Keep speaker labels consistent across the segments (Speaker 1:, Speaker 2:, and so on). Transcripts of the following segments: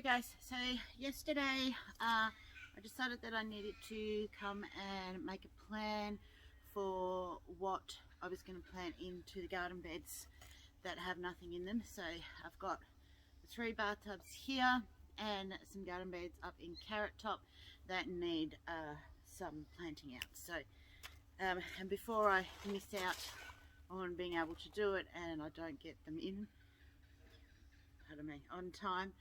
Speaker 1: guys, so yesterday I decided that I needed to come and make a plan for what I was going to plant into the garden beds that have nothing in them. So I've got the 3 bathtubs here and some garden beds up in Carrot Top that need some planting out. So and before I miss out on being able to do it and I don't get them in, pardon me, on time,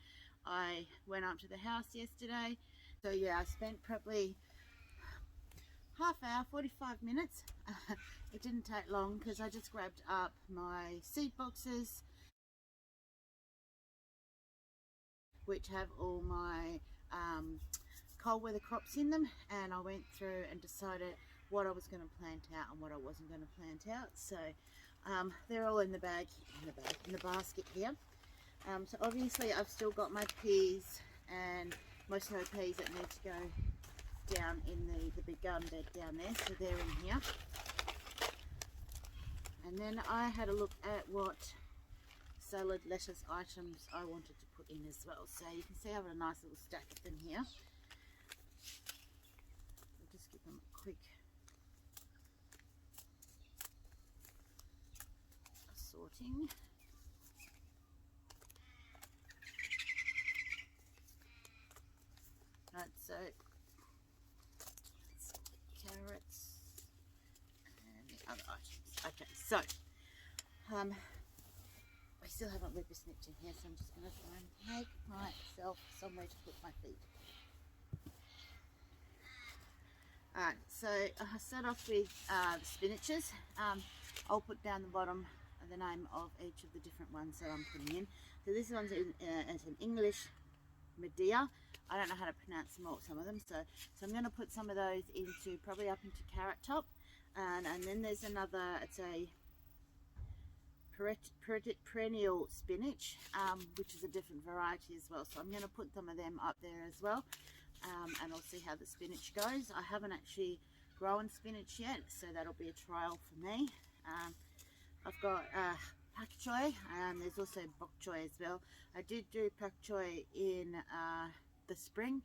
Speaker 1: I went up to the house yesterday. So yeah, I spent probably half hour, 45 minutes. It didn't take long because I just grabbed up my seed boxes, which have all my cold weather crops in them, and I went through and decided what I was going to plant out and what I wasn't going to plant out. So they're all in the basket here. So obviously I've still got my peas and most of the peas that need to go down in the big garden bed down there, so they're in here. And then I had a look at what salad lettuce items I wanted to put in as well. So you can see I have a nice little stack of them here. I'll just give them a quick sorting. Right, so carrots and the other items. Okay, so I still haven't whipper snipped in here, so I'm just going to try and make myself somewhere to put my feet. Alright, so I start off with the spinaches. I'll put down the bottom the name of each of the different ones that I'm putting in. So this one's as an English Medea. I don't know how to pronounce some of them, so I'm going to put some of those into, probably up into Carrot Top, and then there's another, it's a perennial spinach, which is a different variety as well, so I'm going to put some of them up there as well, and I'll see how the spinach goes. I haven't actually grown spinach yet, so that'll be a trial for me. I've got pak choy, and there's also bok choy as well. I did do pak choy in the spring,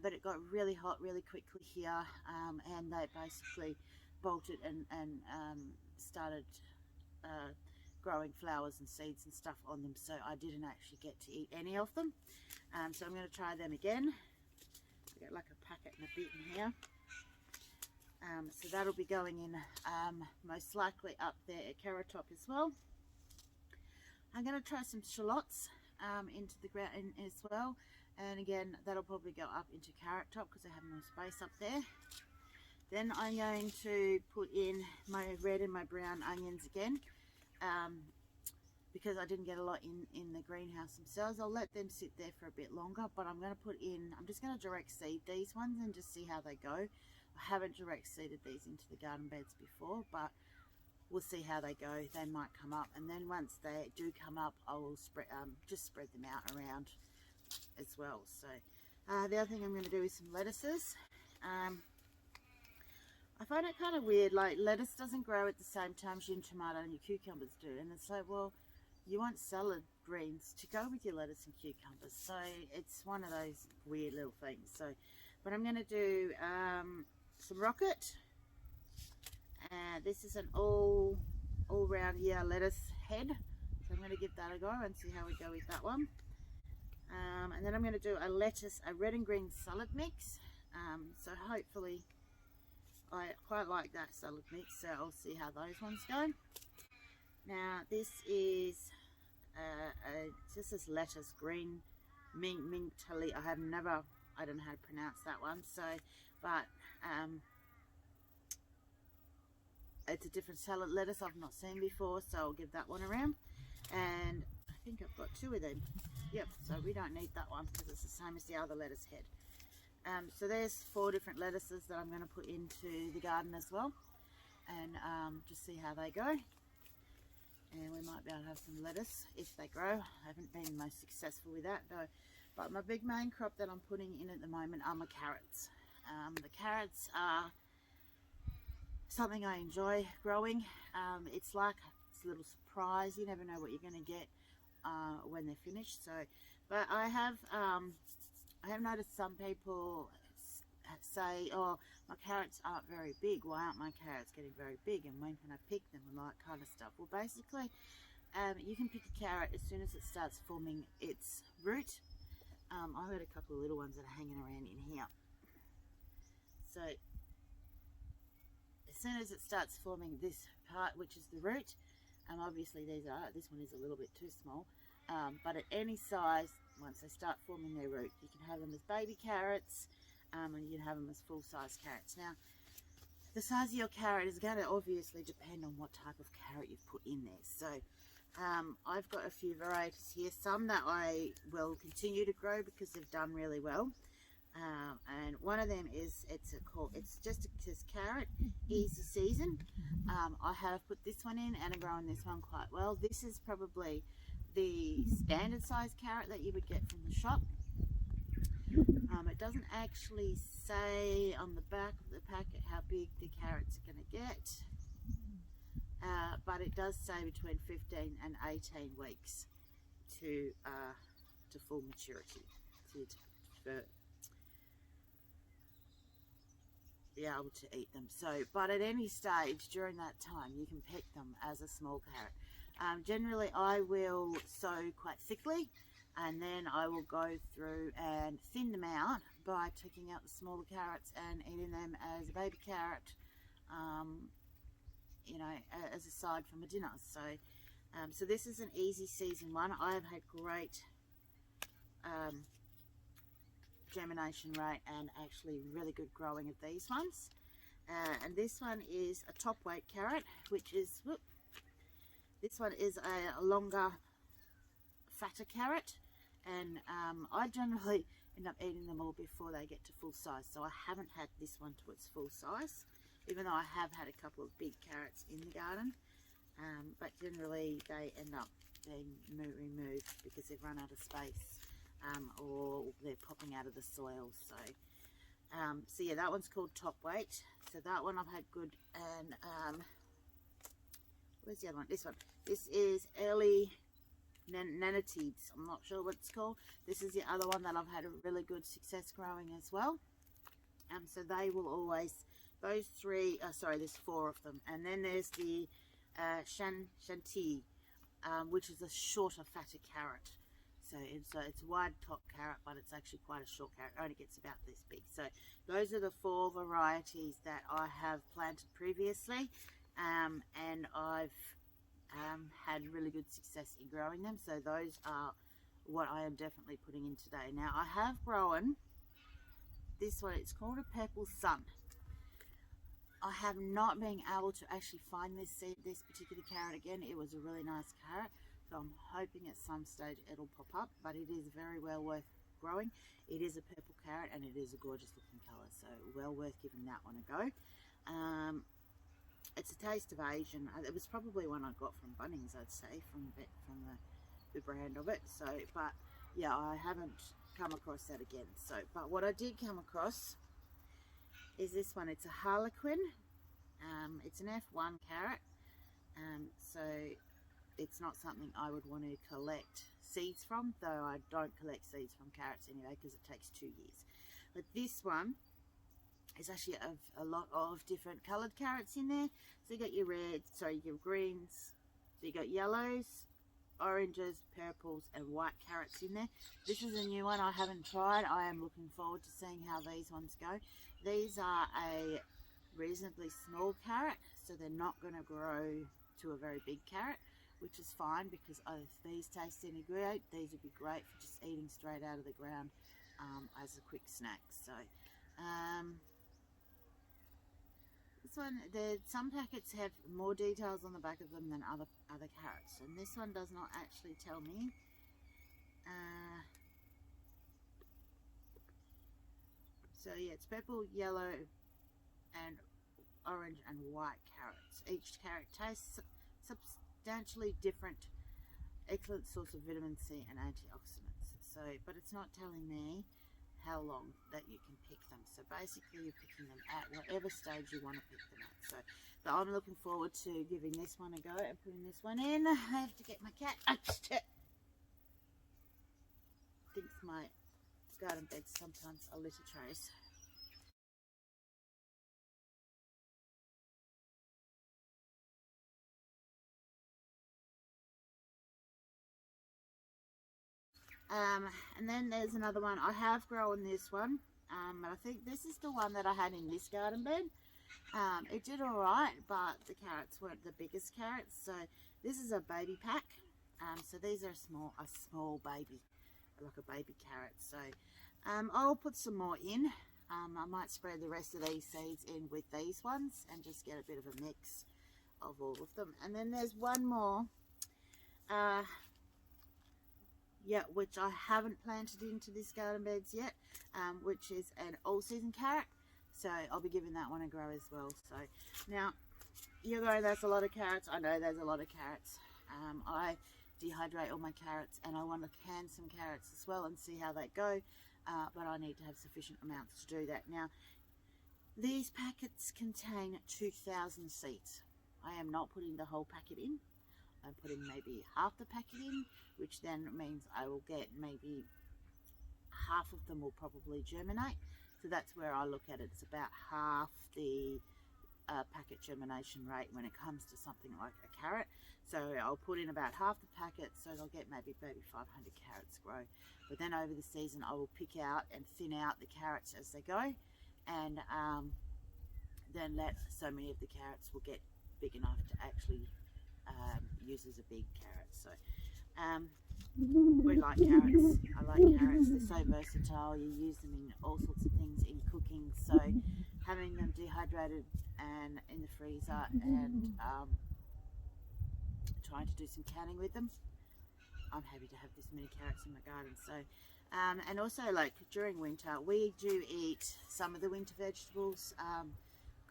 Speaker 1: but it got really hot really quickly here, and they basically bolted and started growing flowers and seeds and stuff on them, so I didn't actually get to eat any of them. So I'm going to try them again. I got like a packet and a bit in here. So that'll be going in most likely up there at Carrot Top as well. I'm going to try some shallots into the ground as well, and again that'll probably go up into Carrot Top because I have no space up there. Then I'm going to put in my red and my brown onions again, because I didn't get a lot in the greenhouse themselves. I'll let them sit there for a bit longer, but I'm going to put in, I'm just going to direct seed these ones and just see how they go. I haven't direct seeded these into the garden beds before, but we'll see how they go. They might come up, and then once they do come up, I will just spread them out around as well. So the other thing I'm going to do is some lettuces. I find it kind of weird, like lettuce doesn't grow at the same time as your tomato and your cucumbers do, and it's like, well, you want salad greens to go with your lettuce and cucumbers, so it's one of those weird little things. So, but I'm going to do some rocket. This is an all round lettuce head, so I'm going to give that a go and see how we go with that one. And then I'm going to do a red and green salad mix. So hopefully, I quite like that salad mix, so I'll see how those ones go. Now this is this is lettuce, green mint tully. I don't know how to pronounce that one. So, but it's a different salad lettuce I've not seen before, so I'll give that one around. And I think I've got 2 of them. Yep, so we don't need that one because it's the same as the other lettuce head. So there's 4 different lettuces that I'm going to put into the garden as well, and just see how they go. And we might be able to have some lettuce if they grow. I haven't been most successful with that though. But my big main crop that I'm putting in at the moment are my carrots. The carrots are something I enjoy growing. It's like it's a little surprise. You never know what you're going to get when they're finished. So But I have noticed some people say, oh, my carrots aren't very big. Why aren't my carrots getting very big? And when can I pick them and all that kind of stuff? Well, basically, you can pick a carrot as soon as it starts forming its root. I've got a couple of little ones that are hanging around in here. So as soon as it starts forming this part, which is the root, obviously this one is a little bit too small, but at any size, once they start forming their root, you can have them as baby carrots, and you can have them as full-size carrots. Now, the size of your carrot is going to obviously depend on what type of carrot you've put in there. So I've got a few varieties here, some that I will continue to grow because they've done really well. And one of them is, it's just a carrot, easy season. I have put this one in and I'm growing this one quite well. This is probably the standard size carrot that you would get from the shop. It doesn't actually say on the back of the packet how big the carrots are going to get, but it does say between 15 and 18 weeks to full maturity, to be able to eat them. So, but at any stage during that time, you can pick them as a small carrot. Generally, I will sow quite thickly, and then I will go through and thin them out by taking out the smaller carrots and eating them as a baby carrot, you know, as a side from a dinner. So, so this is an easy season one. I have had great germination rate and actually really good growing of these ones. And this one is a top weight carrot, which is, this one is a longer, fatter carrot, and I generally end up eating them all before they get to full size. So I haven't had this one to its full size, even though I have had a couple of big carrots in the garden, but generally they end up being removed because they've run out of space, or they're popping out of the soil. So so yeah, that one's called top weight. So that one I've had good. And where's the other one? This one. This is early nanotubes. I'm not sure what it's called. This is the other one that I've had a really good success growing as well. So they will always, those three, sorry, there's four of them. And then there's the shanti, which is a shorter, fatter carrot. So it's a wide top carrot, but it's actually quite a short carrot. It only gets about this big. So those are the four varieties that I have planted previously, and I've had really good success in growing them. So those are what I am definitely putting in today. Now I have grown this one. It's called a purple sun. I have not been able to actually find this particular carrot again. It was a really nice carrot, so I'm hoping at some stage it'll pop up, but it is very well worth growing. It is a purple carrot and it is a gorgeous looking colour, so well worth giving that one a go. It's a taste of Asian. It was probably one I got from Bunnings, I'd say, from the brand of it. So, but yeah, I haven't come across that again. So, but what I did come across is this one. It's a Harlequin. It's an F1 carrot. So it's not something I would want to collect seeds from, though I don't collect seeds from carrots anyway because it takes 2 years. But this one is actually a lot of different coloured carrots in there. So you got your reds, sorry, your greens, so you got yellows, oranges, purples and white carrots in there. This is a new one I haven't tried. I am looking forward to seeing how these ones go. These are a reasonably small carrot, so they're not going to grow to a very big carrot, which is fine because if these taste any great, these would be great for just eating straight out of the ground as a quick snack. So this one, some packets have more details on the back of them than other carrots, and this one does not actually tell me. So yeah, it's purple, yellow and orange and white carrots. Each carrot tastes substantially different. Excellent source of vitamin C and antioxidants. So, but it's not telling me how long that you can pick them. So basically you're picking them at whatever stage you want to pick them at. So, but I'm looking forward to giving this one a go and putting this one in. I have to get my cat upstairs. thinks my garden beds sometimes are litter trays. And then there's another one. I have grown this one. I think this is the one that I had in this garden bed. It did all right, but the carrots weren't the biggest carrots. So this is a baby pack. So these are a small baby, like a baby carrot. So I'll put some more in. I might spread the rest of these seeds in with these ones and just get a bit of a mix of all of them. And then there's one more. Yeah, which I haven't planted into this garden beds yet, which is an all-season carrot. So I'll be giving that one a grow as well. So now you're going, there's a lot of carrots. I know there's a lot of carrots. I dehydrate all my carrots, and I want to can some carrots as well and see how they go. But I need to have sufficient amounts to do that. Now, these packets contain 2,000 seeds. I am not putting the whole packet in. I'm putting maybe half the packet in, which then means I will get maybe half of them will probably germinate. So that's where I look at it. It's about half the packet germination rate when it comes to something like a carrot. So I'll put in about half the packet, so I'll get maybe 500 carrots grow. But then over the season I will pick out and thin out the carrots as they go, and then let so many of the carrots will get big enough to actually use as a big carrot. So we like carrots. I like carrots. They're so versatile. You use them in all sorts of things in cooking. So having them dehydrated and in the freezer and trying to do some canning with them, I'm happy to have this many carrots in my garden. So and also, like during winter, we do eat some of the winter vegetables,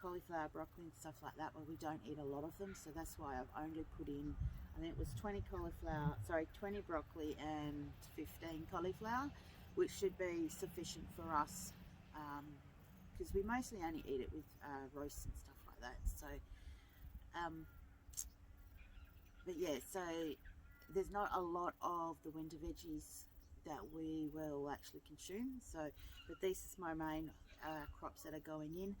Speaker 1: cauliflower, broccoli and stuff like that, but we don't eat a lot of them. So that's why I've only put in, I think it was 20 broccoli and 15 cauliflower, which should be sufficient for us, because we mostly only eat it with roasts and stuff like that. So but yeah, so there's not a lot of the winter veggies that we will actually consume. So but this is my main crops that are going in.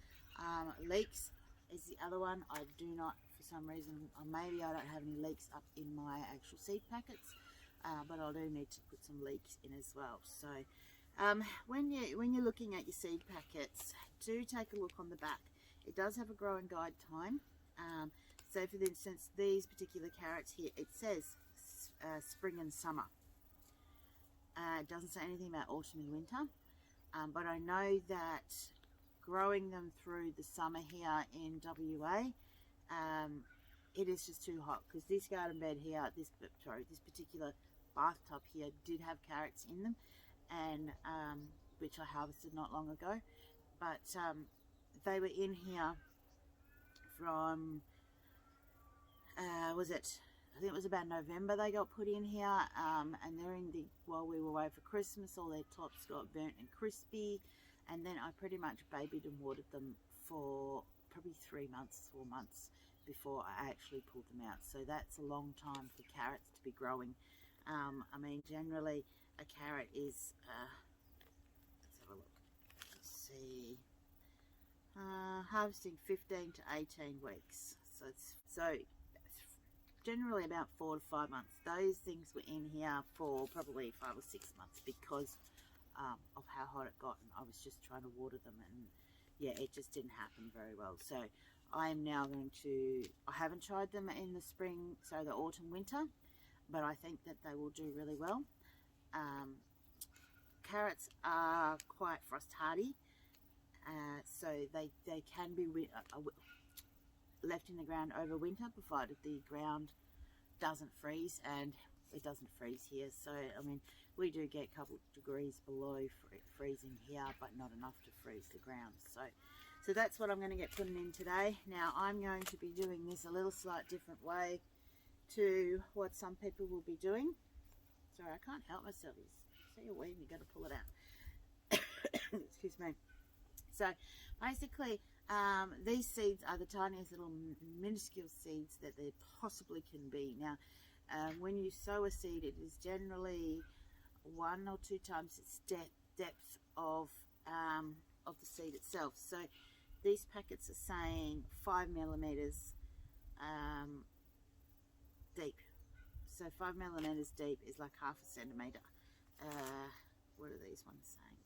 Speaker 1: Leeks is the other one. I do not, for some reason, or maybe I don't have any leeks up in my actual seed packets, but I do need to put some leeks in as well. So when you're looking at your seed packets, do take a look on the back. It does have a grow and guide time. So for instance, these particular carrots here, it says spring and summer. It doesn't say anything about autumn and winter, but I know that growing them through the summer here in WA, it is just too hot, because this garden bed here, this particular bathtub here did have carrots in them, and which I harvested not long ago, but they were in here from I think it was about November they got put in here, and they're in while we were away for Christmas, all their tops got burnt and crispy. And then I pretty much babied and watered them for probably 4 months before I actually pulled them out. So that's a long time for carrots to be growing. I mean, generally a carrot is, let's have a look, let's see, harvesting 15 to 18 weeks. So generally about 4 to 5 months. Those things were in here for probably 5 or 6 months because of how hot it got, and I was just trying to water them, and yeah, it just didn't happen very well. So I am now going to, I haven't tried them in the spring, so the autumn winter, but I think that they will do really well. Carrots are quite frost hardy, so they can be left in the ground over winter, provided the ground doesn't freeze, and it doesn't freeze here. So I mean, we do get a couple of degrees below freezing here, but not enough to freeze the ground. So that's what I'm going to get putting in today. Now I'm going to be doing this a little slight different way to what some people will be doing. Sorry, I can't help myself. You see a weed, you've got to pull it out. Excuse me. So basically, these seeds are the tiniest little minuscule seeds that there possibly can be. Now, when you sow a seed, it is generally 1 or 2 times its depth of the seed itself. So these packets are saying 5 millimeters deep. So 5 millimeters deep is like half a centimeter. What are these ones saying?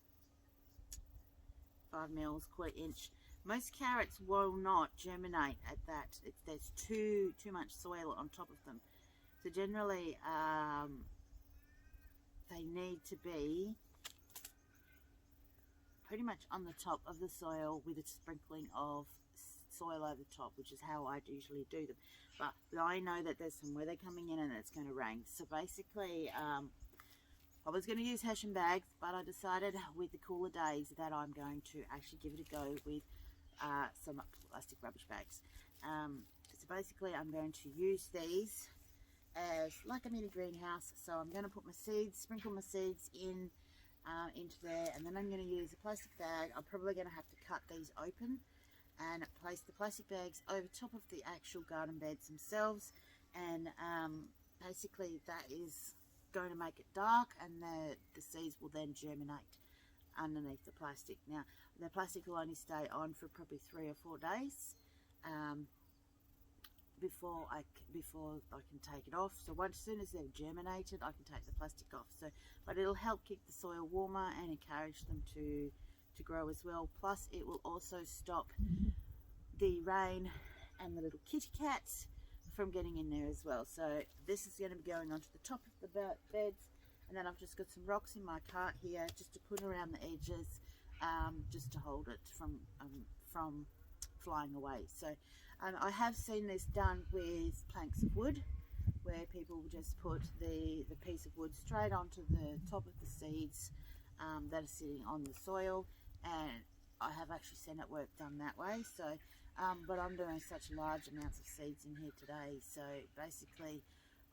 Speaker 1: 5 mils, quarter inch. Most carrots will not germinate at that. There's too much soil on top of them. So generally, they need to be pretty much on the top of the soil with a sprinkling of soil over the top, which is how I usually do them. But I know that there's some weather coming in and it's going to rain. So basically, I was going to use hessian bags, but I decided with the cooler days that I'm going to actually give it a go with some plastic rubbish bags. So basically I'm going to use these as like a mini greenhouse. So I'm going to put my seeds, sprinkle my seeds in into there, and then I'm going to use a plastic bag. I'm probably going to have to cut these open and place the plastic bags over top of the actual garden beds themselves, and basically that is going to make it dark, and the seeds will then germinate underneath the plastic. Now the plastic will only stay on for probably 3 or 4 days before I can take it off. So as soon as they've germinated, I can take the plastic off. So, but it'll help keep the soil warmer and encourage them to grow as well. Plus it will also stop the rain and the little kitty cats from getting in there as well. So this is going to be going onto the top of the beds, and then I've just got some rocks in my cart here just to put around the edges, just to hold it from flying away. So I have seen this done with planks of wood, where people just put the piece of wood straight onto the top of the seeds that are sitting on the soil, and I have actually seen it work done that way. So but I'm doing such large amounts of seeds in here today, so basically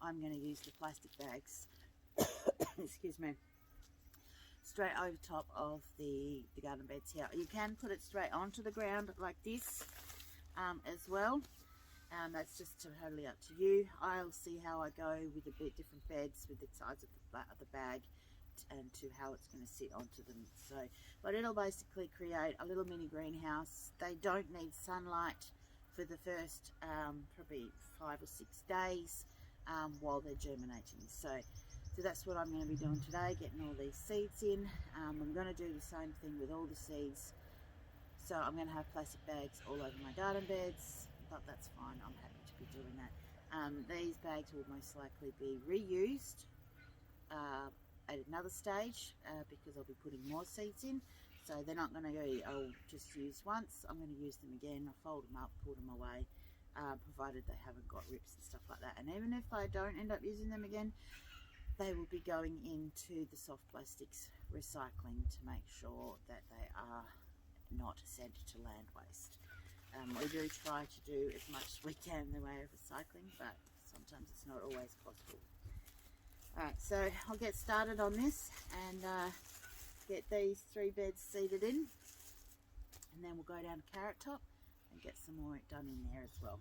Speaker 1: I'm going to use the plastic bags excuse me, straight over top of the garden beds here. You can put it straight onto the ground like this as well. That's just totally up to you. I'll see how I go with a bit different beds with the size of the bag and to how it's going to sit onto them. So, but it'll basically create a little mini greenhouse. They don't need sunlight for the first probably 5 or 6 days while they're germinating. So that's what I'm going to be doing today, getting all these seeds in. I'm going to do the same thing with all the seeds. So I'm going to have plastic bags all over my garden beds, but that's fine. I'm happy to be doing that. These bags will most likely be reused at another stage because I'll be putting more seeds in. So they're not going to go, I'll just use once. I'm going to use them again. I'll fold them up, put them away, provided they haven't got rips and stuff like that. And even if I don't end up using them again, they will be going into the soft plastics recycling to make sure that they are not sent to land waste. We do try to do as much as we can in the way of recycling, but sometimes it's not always possible. Alright, so I'll get started on this and get these 3 beds seeded in, and then we'll go down to Carrot Top and get some more done in there as well.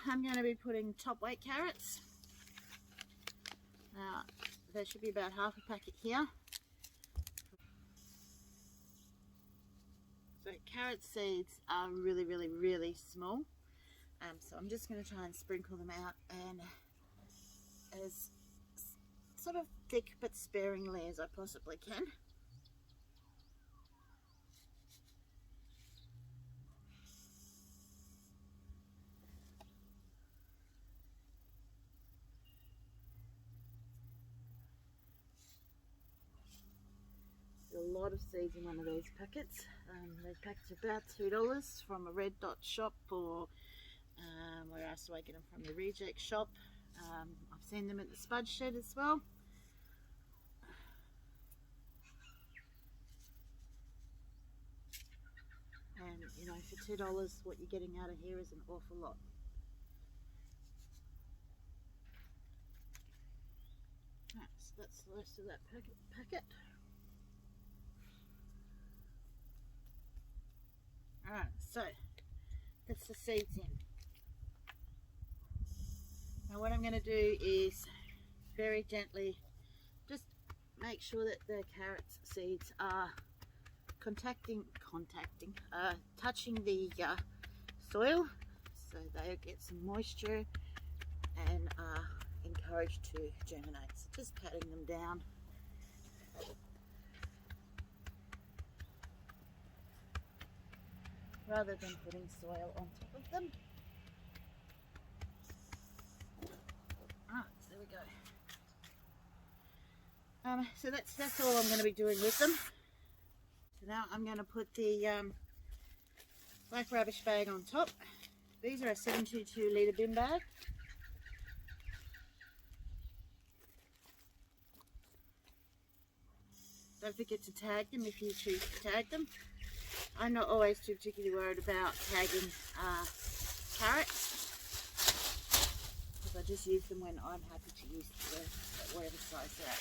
Speaker 1: I'm going to be putting top weight carrots. Now there should be about half a packet here. So carrot seeds are really small. So I'm just going to try and sprinkle them out, and as sort of thick but sparingly as I possibly can. A lot of seeds in one of these packets. These packets are about $2 from a Red Dot shop, or where else do I get them from? The Reject shop. I've seen them at the Spud Shed as well. And you know, for $2, what you're getting out of here is an awful lot. Right, so that's the rest of that packet. Alright, so that's the seeds in. Now what I'm going to do is very gently just make sure that the carrot seeds are touching the soil, so they get some moisture and are encouraged to germinate. So just patting them down. Rather than putting soil on top of them. Alright, so there we go. So that's all I'm going to be doing with them. So now I'm going to put the black rubbish bag on top. These are a 722 litre bin bag. Don't forget to tag them if you choose to tag them. I'm not always too particularly worried about tagging carrots, because I just use them when I'm happy to use whatever size they're at.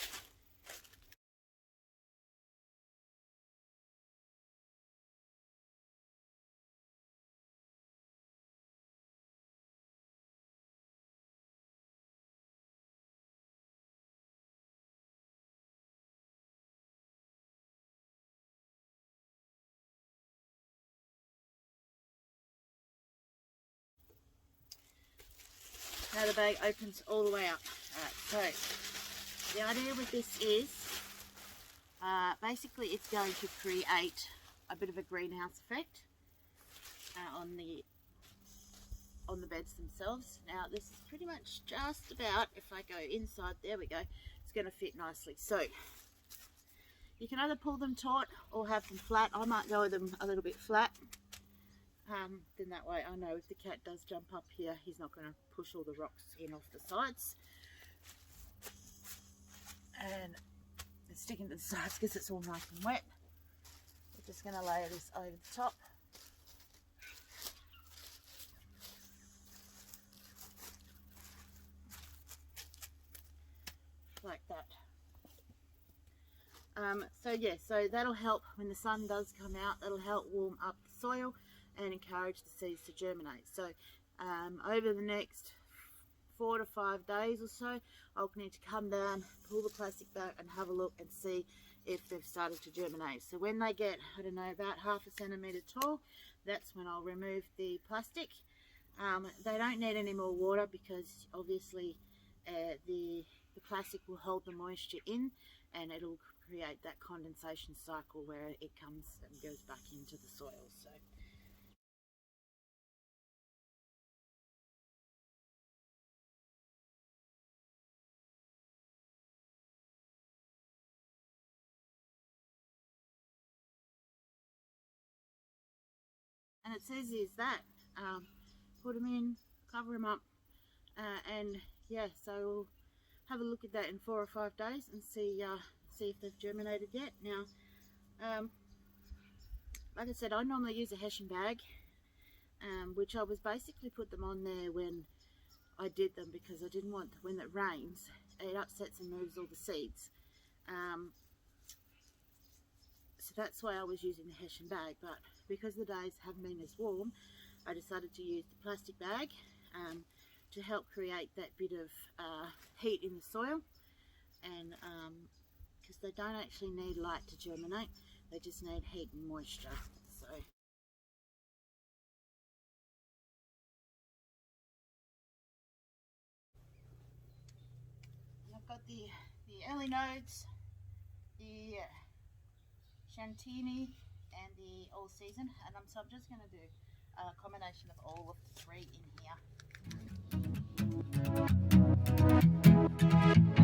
Speaker 1: Now the bag opens all the way up. Alright, so the idea with this is basically it's going to create a bit of a greenhouse effect on the beds themselves. Now this is pretty much just about, if I go inside, there we go, it's going to fit nicely. So you can either pull them taut or have them flat. I might go with them a little bit flat. Then that way I know if the cat does jump up here, he's not going to push all the rocks in off the sides and it's sticking to the sides because it's all nice and wet. We're just going to layer this over the top. Like that. So yeah, so that'll help when the sun does come out. That'll help warm up the soil and encourage the seeds to germinate. So over the next 4 to 5 days or so, I'll need to come down, pull the plastic back and have a look and see if they've started to germinate. So when they get, I don't know, about ½ centimetre tall, that's when I'll remove the plastic. They don't need any more water because obviously the plastic will hold the moisture in and it'll create that condensation cycle where it comes and goes back into the soil. So and it says is that put them in, cover them up, and yeah, so we'll have a look at that in 4 or 5 days and see if they've germinated yet. Now like I said, I normally use a hessian bag, which I was basically put them on there when I did them because I didn't want, when it rains it upsets and moves all the seeds. So that's why I was using the hessian bag, but because the days haven't been as warm, I decided to use the plastic bag. to help create that bit of heat in the soil, and because they don't actually need light to germinate, they just need heat and moisture. So I've got the early nodes, the Chantini and the all season, and so I'm just going to do a combination of all of the three in here.